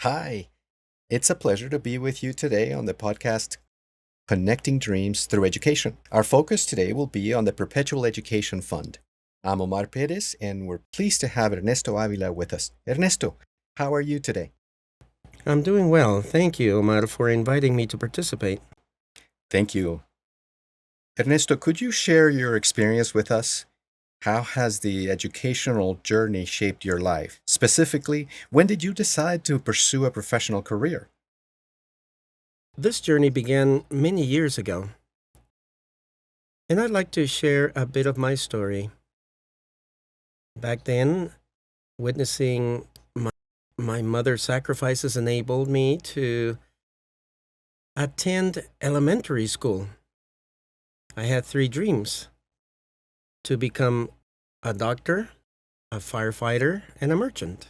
Hi, it's a pleasure to be with you today on the podcast Connecting Dreams Through Education. Our focus today will be on the Perpetual Education Fund. I'm Omar Perez, and we're pleased to have Ernesto Avila with us. Ernesto, how are you today? I'm doing well. Thank you, Omar, for inviting me to participate. Thank you. Ernesto, could you share your experience with us? How has the educational journey shaped your life? Specifically, when did you decide to pursue a professional career? This journey began many years ago, and I'd like to share a bit of my story. Back then, witnessing my mother's sacrifices enabled me to attend elementary school. I had three dreams: to become a doctor, a firefighter, and a merchant.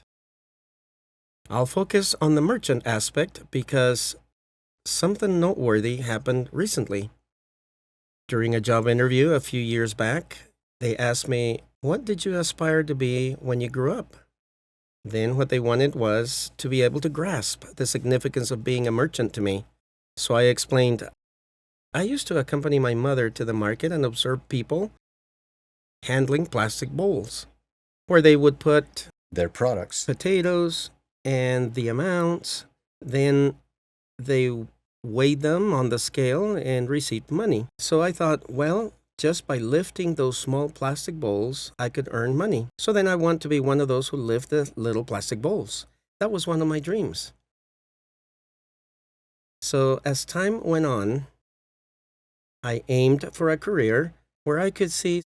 I'll focus on the merchant aspect because something noteworthy happened recently. During a job interview a few years back, they asked me, "What did you aspire to be when you grew up?" Then, what they wanted was to be able to grasp the significance of being a merchant to me. So I explained, I used to accompany my mother to the market and observe people handling plastic bowls, where they would put Their products. potatoes and the amounts, then they weighed them on the scale and received money. So I thought, well, just by lifting those small plastic bowls, I could earn money. So then I want to be one of those who lift the little plastic bowls. That was one of my dreams. So as time went on, I aimed for a career where I could see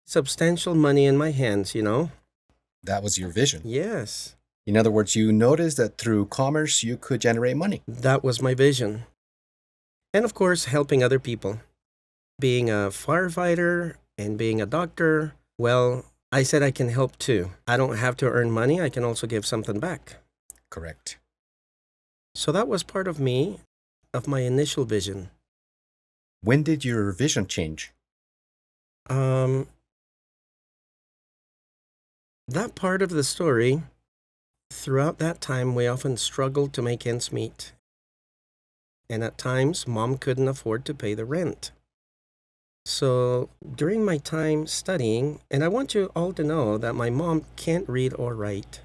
substantial money in my hands. That was your vision. Yes, In other words, you noticed that through commerce you could generate money. that was my vision. And of course, helping other people. Being a firefighter and being a doctor, well, I said I can help too. I don't have to earn money, I can also give something back. Correct. So that was part of me, of my initial vision. When did your vision change? Um, that part of the story, throughout that time, we often struggled to make ends meet. And at times, mom couldn't afford to pay the rent. So during my time studying, and I want you all to know that my mom can't read or write,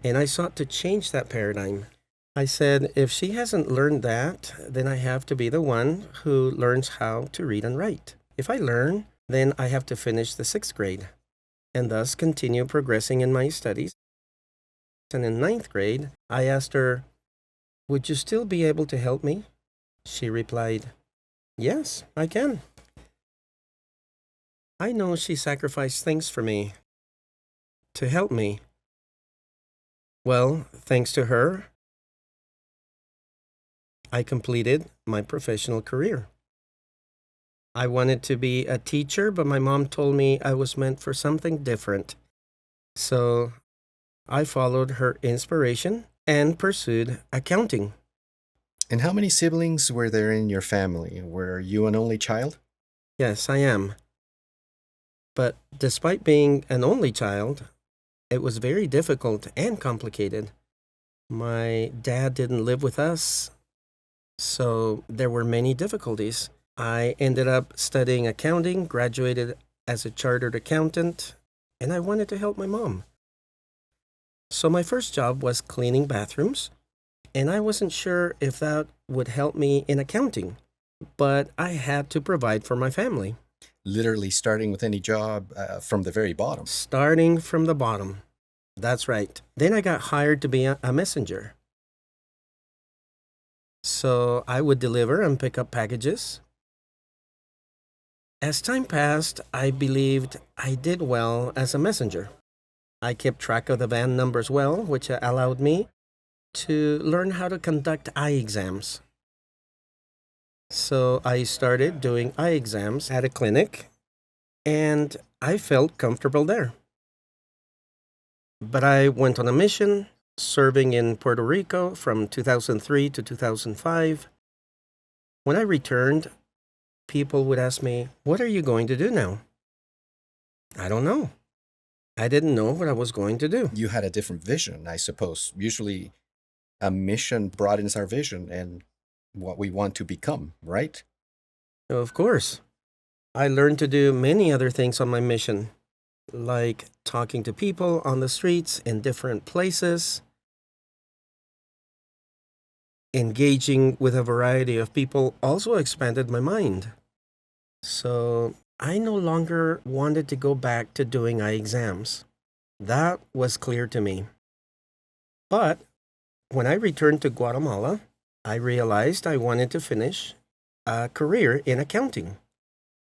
and I sought to change that paradigm. I said, if she hasn't learned that, then I have to be the one who learns how to read and write. If I learn, then I have to finish the sixth grade and thus continue progressing in my studies. And in ninth grade, I asked her, would you still be able to help me? She replied, yes, I can. I know she sacrificed things for me to help me. Well, thanks to her, I completed my professional career. I wanted to be a teacher, but my mom told me I was meant for something different. So I followed her inspiration and pursued accounting. And how many siblings were there in your family? Were you an only child? Yes, I am. But despite being an only child, it was very difficult and complicated. My dad didn't live with us, so there were many difficulties. I ended up studying accounting, graduated as a chartered accountant, and I wanted to help my mom. So my first job was cleaning bathrooms, and I wasn't sure if that would help me in accounting, but I had to provide for my family, Literally starting with any job from the very bottom. starting from the bottom. That's right. Then I got hired to be a messenger. So I would deliver and pick up packages. As time passed, I believed I did well as a messenger. I kept track of the van numbers well, which allowed me to learn how to conduct eye exams. So I started doing eye exams at a clinic, and I felt comfortable there. But I went on a mission, serving in Puerto Rico from 2003 to 2005. When I returned, people would ask me, what are you going to do now? I don't know. I didn't know what I was going to do. You had a different vision, I suppose. Usually, a mission broadens our vision and what we want to become, right? Of course, I learned to do many other things on my mission, like talking to people on the streets in different places, engaging with a variety of people also expanded my mind. So I no longer wanted to go back to doing eye exams. That was clear to me. But when I returned to Guatemala, I realized I wanted to finish a career in accounting.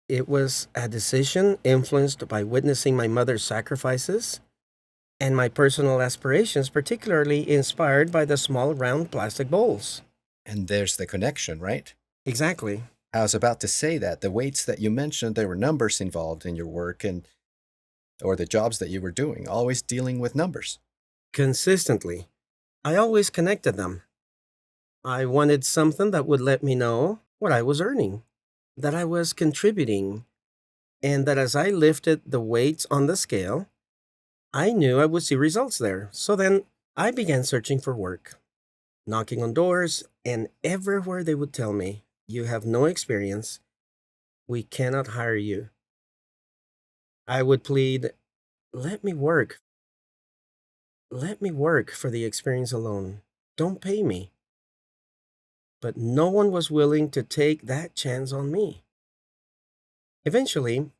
It was a decision influenced by witnessing my mother's sacrifices and my personal aspirations, particularly inspired by the small round plastic bowls. And there's the connection, right? Exactly. I was about to say that the weights that you mentioned, there were numbers involved in your work and or the jobs that you were doing, always dealing with numbers. Consistently. I always connected them. I wanted something that would let me know what I was earning, that I was contributing, and that as I lifted the weights on the scale, I knew I would see results there. So then I began searching for work, knocking on doors, and everywhere they would tell me, "You have no experience. We cannot hire you." I would plead, "Let me work. Let me work for the experience alone. Don't pay me." But no one was willing to take that chance on me. Eventually,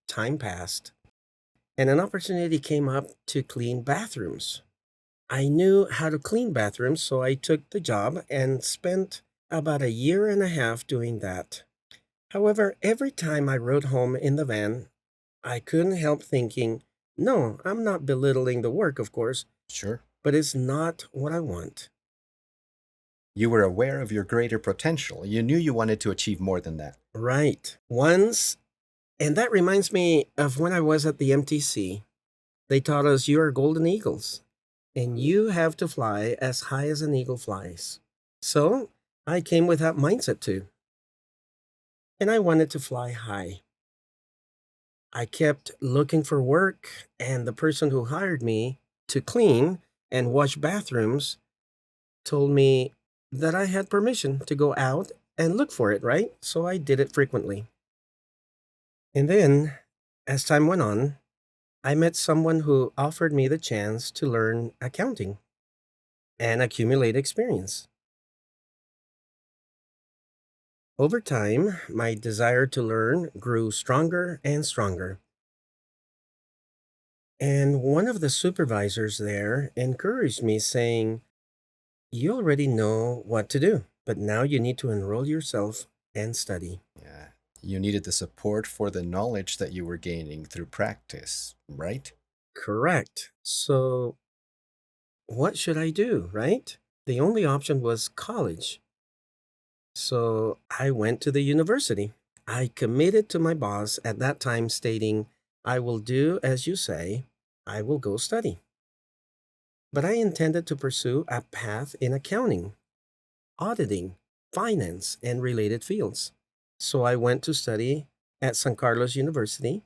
time passed, and an opportunity came up to clean bathrooms. I knew how to clean bathrooms, so I took the job and spent about a year and a half doing that. However, every time I rode home in the van, I couldn't help thinking, no, I'm not belittling the work, of course, Sure. but it's not what I want. You were aware of your greater potential. You knew you wanted to achieve more than that. Right. Once, and that reminds me of when I was at the MTC. They taught us you are golden eagles, and you have to fly as high as an eagle flies. So I came with that mindset too, and I wanted to fly high. I kept looking for work, and the person who hired me to clean and wash bathrooms told me that I had permission to go out and look for it, right? So I did it frequently. And then, as time went on, I met someone who offered me the chance to learn accounting and accumulate experience. Over time, my desire to learn grew stronger and stronger. And one of the supervisors there encouraged me, saying, "You already know what to do, but now you need to enroll yourself and study." Yeah. You needed the support for the knowledge that you were gaining through practice, right? Correct. So, what should I do, right? The only option was college. So, I went to the university. I committed to my boss at that time, stating, "I will do as you say, I will go study." But I intended to pursue a path in accounting, auditing, finance, and related fields. So I went to study at San Carlos University,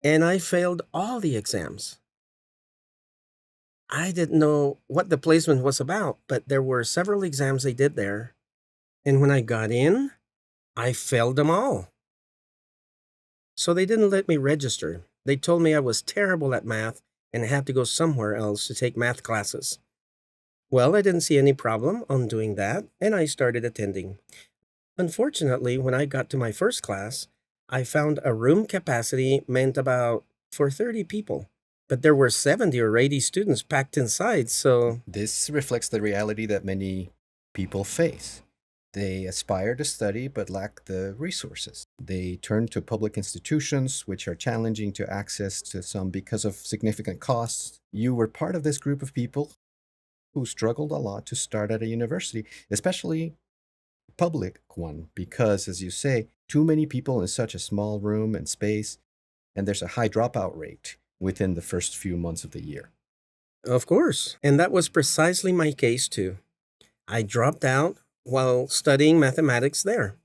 and I failed all the exams. I didn't know what the placement was about, but there were several exams they did there. And when I got in, I failed them all. So they didn't let me register. They told me I was terrible at math and had to go somewhere else to take math classes. Well, I didn't see any problem on doing that, and I started attending. Unfortunately, when I got to my first class, I found a room capacity meant about for 30 people, but there were 70 or 80 students packed inside, so This reflects the reality that many people face. They aspire to study but lack the resources. They turn to public institutions, which are challenging to access to some because of significant costs. You were part of this group of people who struggled a lot to start at a university, especially public one, because, as you say, too many people in such a small room and space, and there's a high dropout rate within the first few months of the year. of course. And that was precisely my case too. I dropped out while studying mathematics there.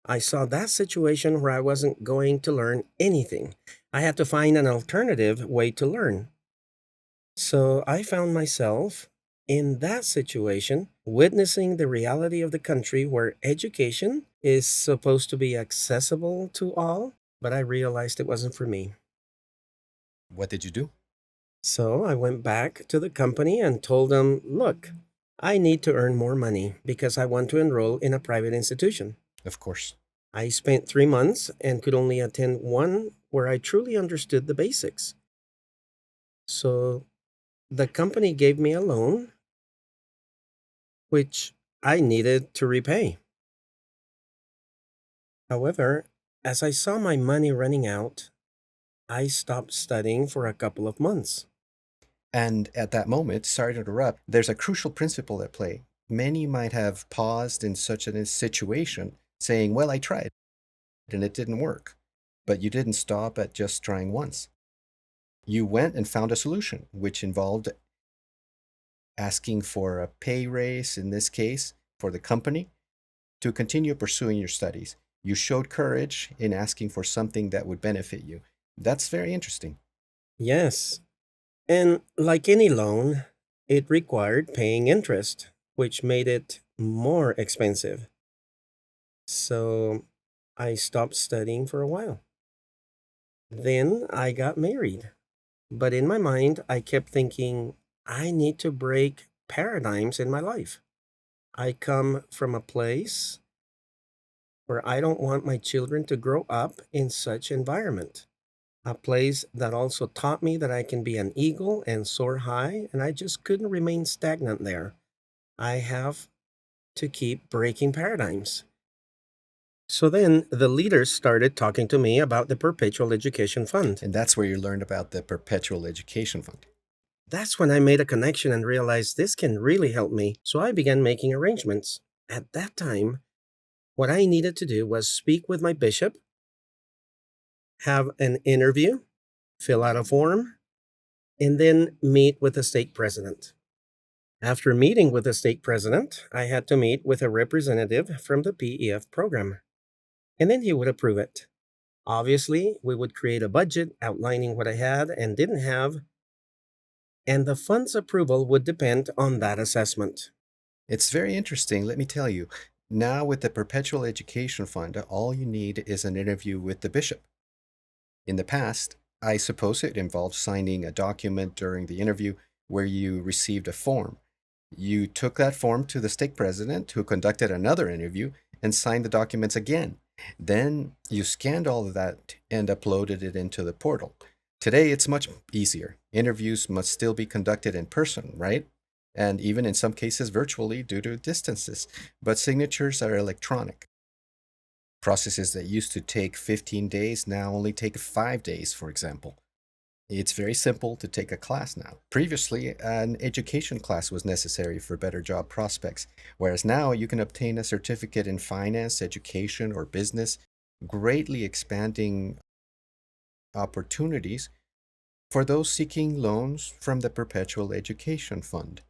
I saw that situation where I wasn't going to learn anything. I had to find an alternative way to learn. So I found myself in that situation, witnessing the reality of the country where education is supposed to be accessible to all, but I realized it wasn't for me. What did you do? So I went back to the company and told them, look, I need to earn more money because I want to enroll in a private institution. Of course. I spent 3 months and could only attend one where I truly understood the basics. So the company gave me a loan, which I needed to repay. However, as I saw my money running out, I stopped studying for a couple of months. And at that moment, sorry to interrupt, there's a crucial principle at play. Many might have paused in such a situation, saying, well, I tried and it didn't work. But you didn't stop at just trying once. You went and found a solution, which involved asking for a pay raise, in this case, for the company to continue pursuing your studies. You showed courage in asking for something that would benefit you. That's very interesting. Yes, and like any loan, it required paying interest, which made it more expensive. So I stopped studying for a while. Then I got married. But in my mind, I kept thinking, I need to break paradigms in my life. I come from a place where I don't want my children to grow up in such environment. A place that also taught me that I can be an eagle and soar high, and I just couldn't remain stagnant there. I have to keep breaking paradigms. So then the leaders started talking to me about the Perpetual Education Fund. And that's where you learned about the Perpetual Education Fund. That's when I made a connection and realized this can really help me. So I began making arrangements. At that time, what I needed to do was speak with my bishop, have an interview, fill out a form, and then meet with the stake president. After meeting with the stake president, I had to meet with a representative from the PEF program, and then he would approve it. Obviously, we would create a budget outlining what I had and didn't have, and the fund's approval would depend on that assessment. It's very interesting, let me tell you. Now, with the Perpetual Education Fund, all you need is an interview with the bishop. In the past, I suppose it involved signing a document during the interview where you received a form. You took that form to the stake president, who conducted another interview and signed the documents again. Then you scanned all of that and uploaded it into the portal. Today, it's much easier. Interviews must still be conducted in person, right? And even in some cases virtually due to distances. But signatures are electronic. Processes that used to take 15 days now only take 5 days, for example. It's very simple to take a class now. Previously, an education class was necessary for better job prospects, whereas now you can obtain a certificate in finance, education, or business, greatly expanding opportunities for those seeking loans from the Perpetual Education Fund,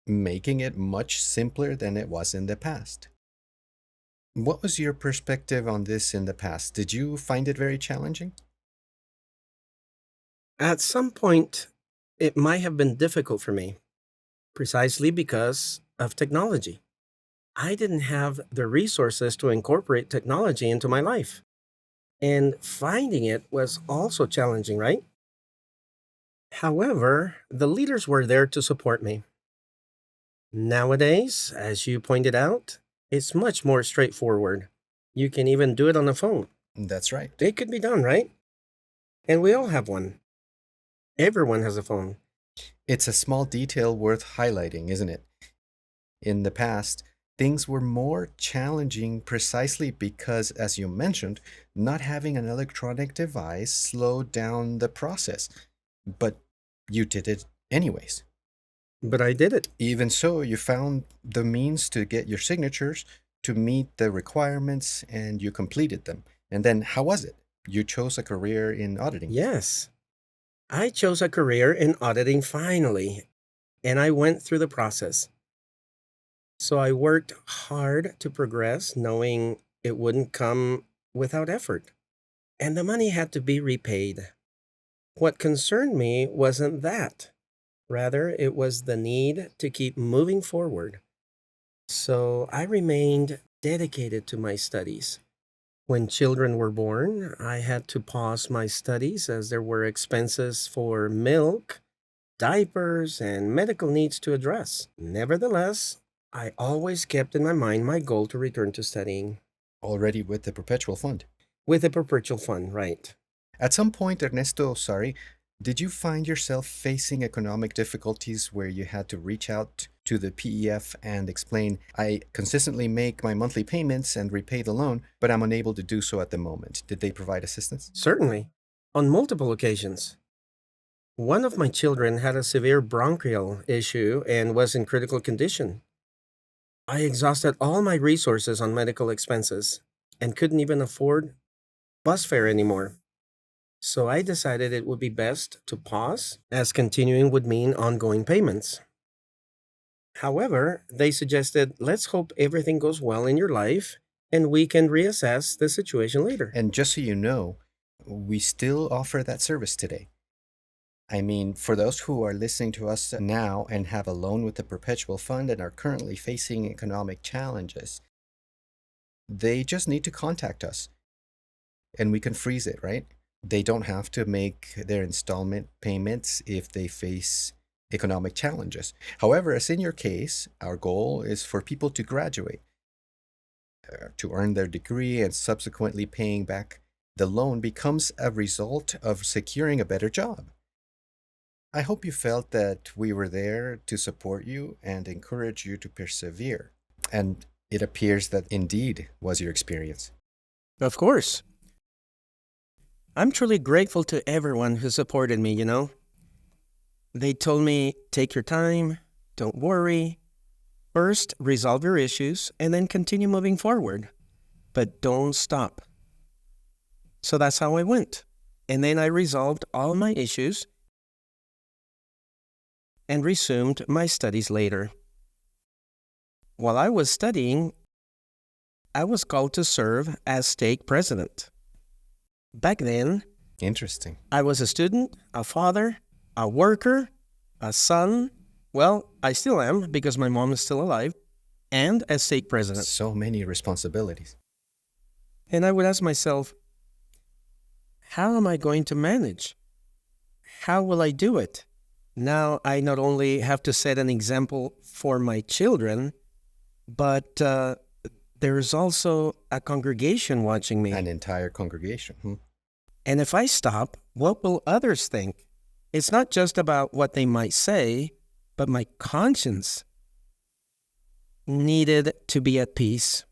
making it much simpler than it was in the past. What was your perspective on this in the past? Did you find it very challenging? At some point, it might have been difficult for me, precisely because of technology. I didn't have the resources to incorporate technology into my life. And finding it was also challenging, right? However, the leaders were there to support me. Nowadays, as you pointed out, it's much more straightforward. You can even do it on the phone. That's right. It could be done, right? And we all have one. Everyone has a phone. It's a small detail worth highlighting, isn't it? In the past, things were more challenging precisely because, as you mentioned, not having an electronic device slowed down the process. But you did it anyways. But I did it. Even so, you found the means to get your signatures to meet the requirements and you completed them. And then, how was it? You chose a career in auditing. Yes. I chose a career in auditing finally, and I went through the process. So I worked hard to progress, knowing it wouldn't come without effort, and the money had to be repaid. What concerned me wasn't that. Rather, it was the need to keep moving forward. So I remained dedicated to my studies. When children were born, I had to pause my studies as there were expenses for milk, diapers, and medical needs to address. Nevertheless, I always kept in my mind my goal to return to studying Already with the perpetual fund. with a perpetual fund, right? At some point, Ernesto, sorry, did you find yourself facing economic difficulties where you had to reach out to the PEF and explain, I consistently make my monthly payments and repay the loan, but I'm unable to do so at the moment? Did they provide assistance? Certainly, on multiple occasions. One of my children had a severe bronchial issue and was in critical condition. I exhausted all my resources on medical expenses and couldn't even afford bus fare anymore. So I decided it would be best to pause, as continuing would mean ongoing payments. However, they suggested let's hope everything goes well in your life and we can reassess the situation later. And just so you know, we still offer that service today. I mean, for those who are listening to us now and have a loan with the perpetual fund and are currently facing economic challenges, they just need to contact us and we can freeze it, right? They don't have to make their installment payments if they face economic challenges. However, as in your case, our goal is for people to graduate, to earn their degree, and subsequently paying back the loan becomes a result of securing a better job. I hope you felt that we were there to support you and encourage you to persevere. And it appears that indeed was your experience. Of course. I'm truly grateful to everyone who supported me. They told me, take your time, don't worry. First, resolve your issues, and then continue moving forward. But don't stop. So that's how I went. And then I resolved all my issues and resumed my studies later. While I was studying, I was called to serve as stake president. Back then, Interesting. I was a student, a father, a worker, a son. Well, I still am because my mom is still alive, and a stake president. So many responsibilities. And I would ask myself, how am I going to manage? How will I do it? Now I not only have to set an example for my children, but there's also a congregation watching me. An entire congregation. And if I stop, what will others think? It's not just about what they might say, but my conscience needed to be at peace.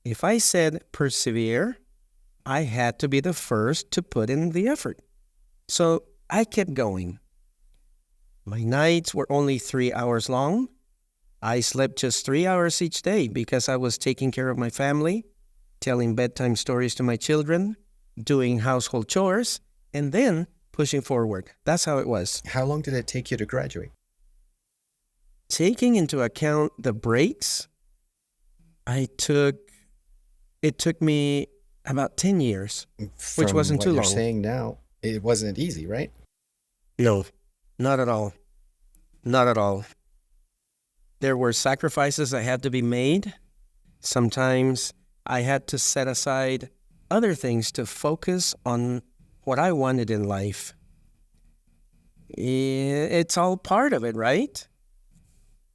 If I said persevere, I had to be the first to put in the effort. So I kept going. My nights were only 3 hours long. I slept just 3 hours each day because I was taking care of my family, telling bedtime stories to my children, doing household chores, and then pushing forward. That's how it was. How long did it take you to graduate? Taking into account the breaks, it took me about 10 years, which From wasn't what too you're long. saying now, it wasn't easy, right? No, not at all. Not at all. There were sacrifices that had to be made. Sometimes I had to set aside other things to focus on what I wanted in life. It's all part of it, right?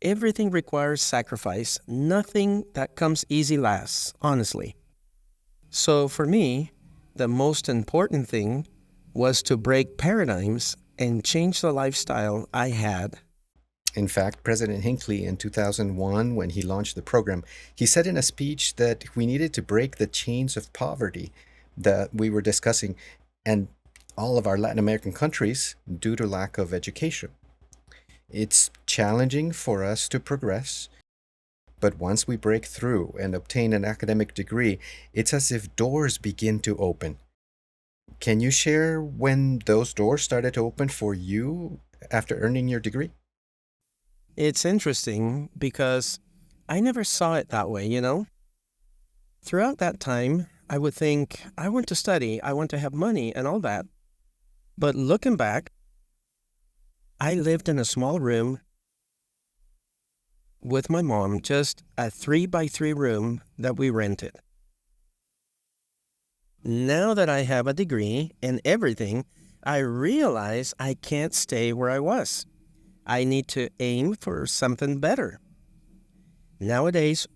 Everything requires sacrifice. Nothing that comes easy lasts, honestly. So for me, the most important thing was to break paradigms and change the lifestyle I had. In fact, President Hinckley in 2001, when he launched the program, he said in a speech that we needed to break the chains of poverty that we were discussing and all of our Latin American countries due to lack of education. It's challenging for us to progress, but once we break through and obtain an academic degree, it's as if doors begin to open. Can you share when those doors started to open for you after earning your degree? It's interesting because I never saw it that way. Throughout that time, I would think, I want to study, I want to have money, and all that. But looking back, I lived in a small room with my mom, just a 3 by 3 room that we rented. Now that I have a degree and everything, I realize I can't stay where I was. I need to aim for something better. Nowadays,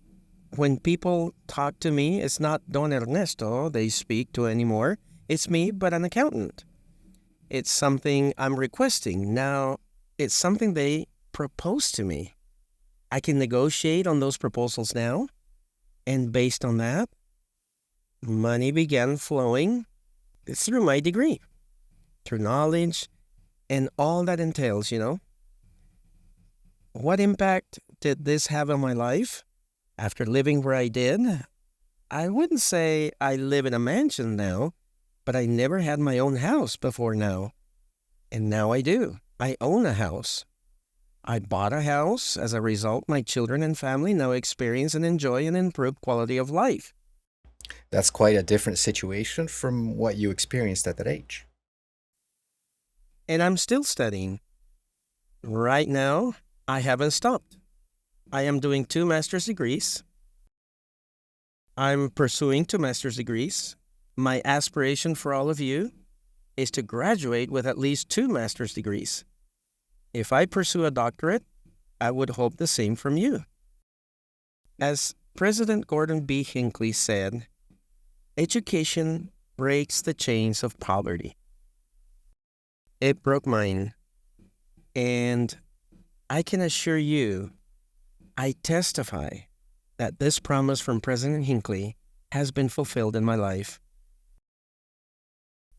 when people talk to me, it's not Don Ernesto they speak to anymore. It's me, but an accountant. It's something I'm requesting. Now, it's something they propose to me. I can negotiate on those proposals now. And based on that, money began flowing through my degree, through knowledge, and all that entails. What impact did this have on my life? After living where I did, I wouldn't say I live in a mansion now, but I never had my own house before now. And now I do. I own a house. I bought a house. As a result, my children and family now experience and enjoy an improved quality of life. That's quite a different situation from what you experienced at that age. And I'm still studying. Right now, I haven't stopped. I am doing 2 master's degrees. I'm pursuing 2 master's degrees. My aspiration for all of you is to graduate with at least 2 master's degrees. If I pursue a doctorate, I would hope the same from you. As President Gordon B. Hinckley said, education breaks the chains of poverty. It broke mine. And I can assure you, I testify that this promise from President Hinckley has been fulfilled in my life.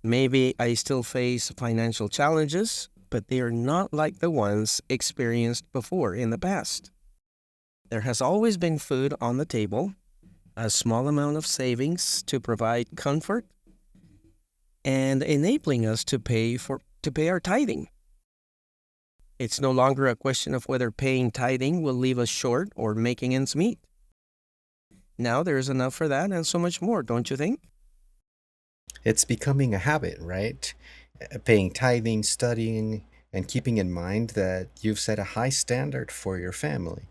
Maybe I still face financial challenges, but they are not like the ones experienced before in the past. There has always been food on the table, a small amount of savings to provide comfort, and enabling us to pay our tithing. It's no longer a question of whether paying tithing will leave us short or making ends meet. Now there is enough for that and so much more, don't you think? It's becoming a habit, right? Paying tithing, studying, and keeping in mind that you've set a high standard for your family.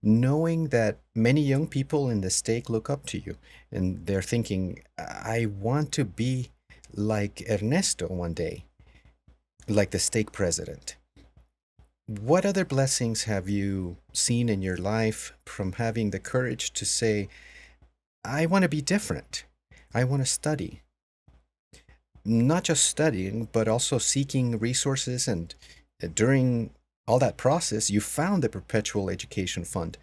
Knowing that many young people in the stake look up to you and they're thinking, I want to be like Ernesto one day, like the stake president. What other blessings have you seen in your life from having the courage to say, I want to be different? I want to study. Not just studying, but also seeking resources. And during all that process, you found the Perpetual Education Fund.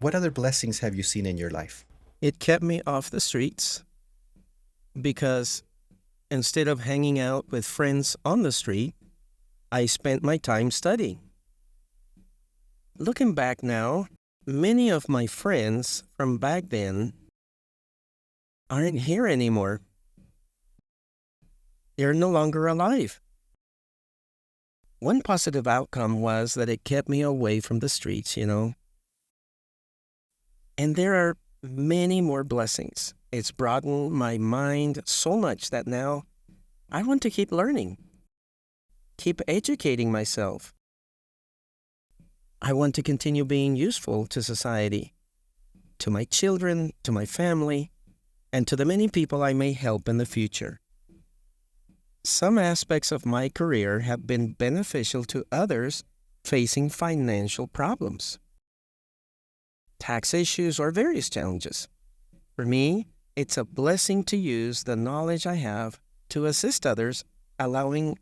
What other blessings have you seen in your life? It kept me off the streets because instead of hanging out with friends on the street, I spent my time studying. Looking back now, many of my friends from back then aren't here anymore. They're no longer alive. One positive outcome was that it kept me away from the streets. And there are many more blessings. It's broadened my mind so much that now I want to keep learning, keep educating myself. I want to continue being useful to society, to my children, to my family, and to the many people I may help in the future. Some aspects of my career have been beneficial to others facing financial problems, tax issues, or various challenges. For me, it's a blessing to use the knowledge I have to assist others, allowing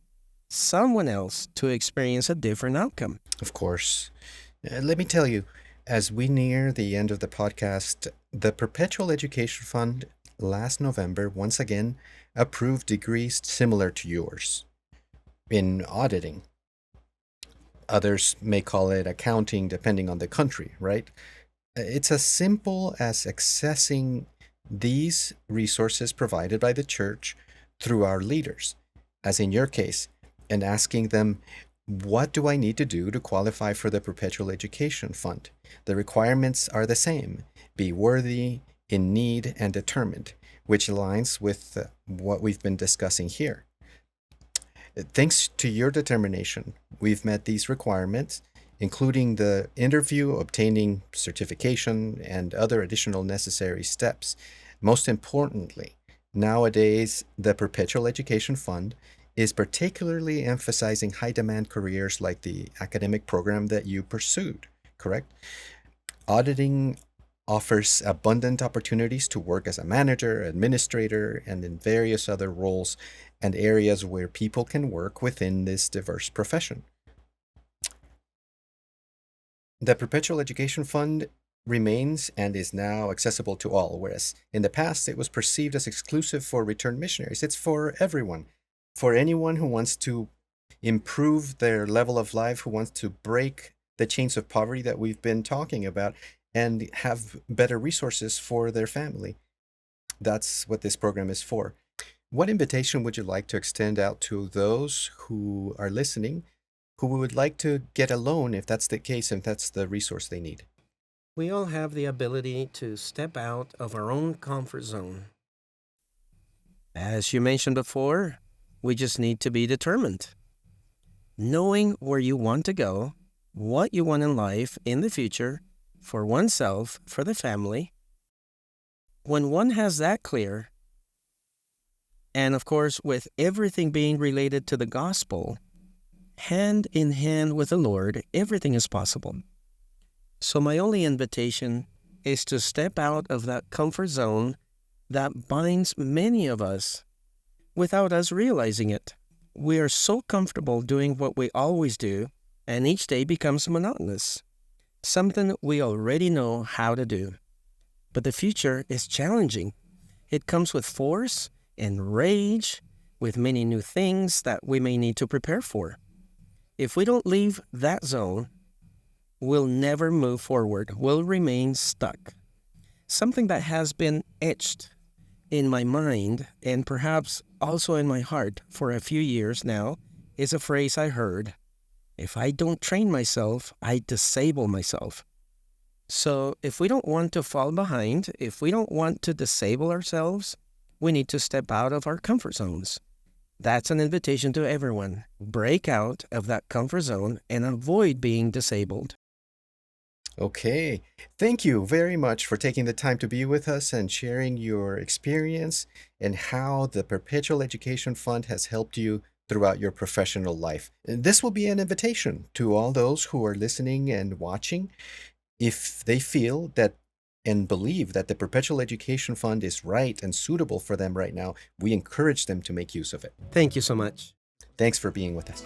someone else to experience a different outcome. Of course. Let me tell you, as we near the end of the podcast, the Perpetual Education Fund last November once again approved degrees similar to yours in auditing. Others may call it accounting, depending on the country, right? It's as simple as accessing these resources provided by the church through our leaders, as in your case, and asking them, what do I need to do to qualify for the Perpetual Education Fund? The requirements are the same. Be worthy, in need, and determined, which aligns with what we've been discussing here. Thanks to your determination, we've met these requirements, including the interview, obtaining certification, and other additional necessary steps. Most importantly, nowadays, the Perpetual Education Fund is particularly emphasizing high demand careers like the academic program that you pursued, correct? Auditing offers abundant opportunities to work as a manager, administrator, and in various other roles and areas where people can work within this diverse profession. The Perpetual Education Fund remains and is now accessible to all, whereas in the past it was perceived as exclusive for returned missionaries. It's for everyone, for anyone who wants to improve their level of life, who wants to break the chains of poverty that we've been talking about, and have better resources for their family. That's what this program is for. What invitation would you like to extend out to those who are listening who would like to get a loan if that's the case, if that's the resource they need? We all have the ability to step out of our own comfort zone. As you mentioned before, we just need to be determined. Knowing where you want to go, what you want in life in the future, for oneself, for the family. When one has that clear, and of course, with everything being related to the gospel, hand in hand with the Lord, everything is possible. So my only invitation is to step out of that comfort zone that binds many of us without us realizing it. We are so comfortable doing what we always do, and each day becomes monotonous, something we already know how to do. But the future is challenging. It comes with force and rage, with many new things that we may need to prepare for. If we don't leave that zone, we'll never move forward. We'll remain stuck. Something that has been etched in my mind and perhaps also in my heart for a few years now is a phrase I heard. If I don't train myself, I disable myself. So if we don't want to fall behind, if we don't want to disable ourselves, we need to step out of our comfort zones. That's an invitation to everyone. Break out of that comfort zone and avoid being disabled. Okay. Thank you very much for taking the time to be with us and sharing your experience and how the Perpetual Education Fund has helped you throughout your professional life. This will be an invitation to all those who are listening and watching. If they feel that and believe that the Perpetual Education Fund is right and suitable for them right now, we encourage them to make use of it. Thank you so much. Thanks for being with us.